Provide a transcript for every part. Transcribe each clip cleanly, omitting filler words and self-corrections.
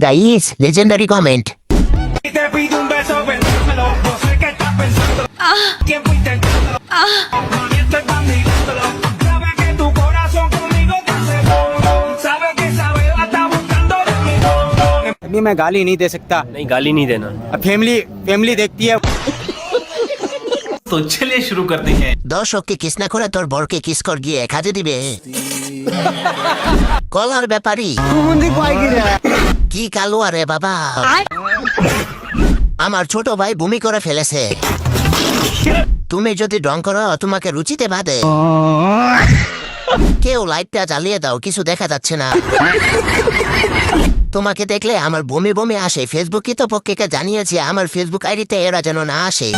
Guys, legendary comment. Y te pido un beso, vendémelo. Yo sé que estás pensando. Tiempo intentándolo. Mami, estoy vacilando. Sabe que tu corazón conmigo te hace boom. Sabe que esa beba está buscando de mi boom. अभी मैं गाली नहीं दे सकता। नहीं, गाली नहीं देना। अब फैमिली देखती है। तो चलिए शुरू करते हैं। দর্শককে কিস না করে তোর বরকে কিস কর গিয়ে কাজে দিবে। কলার ব্যাপারী কি কালো আরে বাবা, আমার ছোট ভাই বমি করে ফেলেছে। তুমি যদি ড্রং করো তোমাকে রুচিতে বাঁধে। কেউ লাইটটা জ্বালিয়ে দাও, কিছু দেখা যাচ্ছে না। তোমাকে দেখলে আমার বমি বমি আসে। ফেসবুক কর্তৃপক্ষকে জানিয়েছি আমার ফেসবুক আইডিতে এরা যেন না আসে।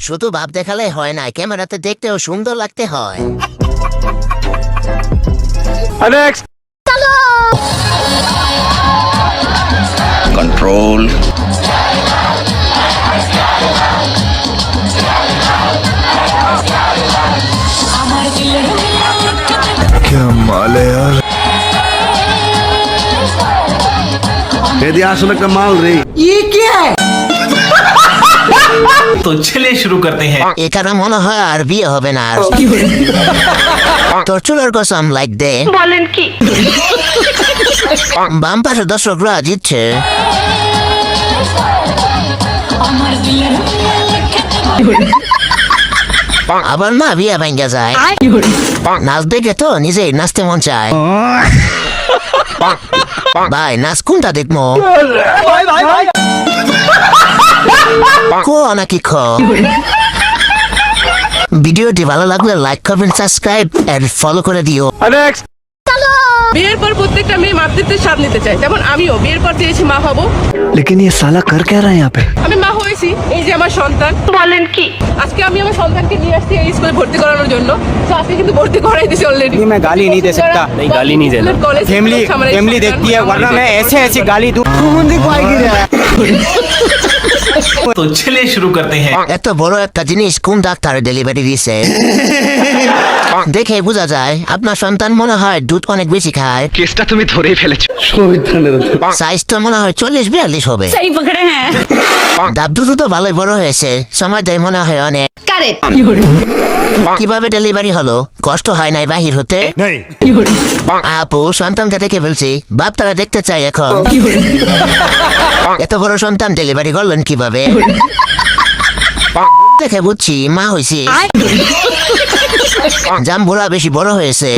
শুধু ভাব দেখালে হয় না, ক্যামেরাতে দেখতেও সুন্দর লাগতে হয়। कंट्रोल क्या माल है यार यदि আসলে একটা মাল রে तो चलिए शुरू करते हैं। এখানে মনে হয় আর বিয়ে হবে না। আর তোর চুলের কসম লাইক দে। বলেন কি? বাম পাশে দর্শকরা জিতছে। আবার না বিয়ে ভেঙে যায়। নাচ দেখে তো নিজেই নাচতে মন চায়। ভাই নাচ কোনটা দেখবো? কো নাকি খ? ভিডিওটি ভালো লাগলে লাইক করবেন, সাবস্ক্রাইব আর ফলো করে দিও। বিয়ের পর প্রত্যেকটা মেয়ে মাতৃত্বের স্বাদ নিতে চায়, যেমন আমিও বিয়ের পর চেয়েছি মা হব। लेकिन ये साला कर क्या रहा है यहाँ पे আমি মা হয়েছি, এই যে আমার সন্তান। বলেন কি? আজকে আমি আমার সন্তানকে নিয়ে আসছি এই স্কুলে ভর্তি করানোর জন্য। তো আজকে কিন্তু ভর্তি করাই দিয়েছি অলরেডি। अभी मैं गाली नहीं दे सकता। नहीं, गाली नहीं देना। फैमिली देखती है, वरना मैं ऐसे गाली दूं। तो चलिए शुरू करते हैं। এত বড় একটা জিনিস কোন ডাক্তার ডেলিভারি দিয়েছে? দেখে বোঝা যায় আপনার সন্তান মনে হয় দুধ অনেক বেশি খায়। কেসটা তুমি ধরেই ফেলেছো। সাইজ তো মনে হয় 40-42 হবে। সেই পকড়ে হ্যাঁ। ডাব দুধ তো ভালোই বড় হয়েছে, সময় দেয় মনে হয় অনেক। কারেক্ট। কিভাবে ডেলিভারি হলো? কষ্ট হয় নাই বাহির হতে? আপু সন্তানটা দেখে বলছি, বাপ তারা দেখতে চাই এখন। এত বড় সন্তান ডেলিভারি করলেন কিভাবে? দেখে বুঝছি মা হয়েছি। জাম্বুরা বেশি বড় হয়েছে।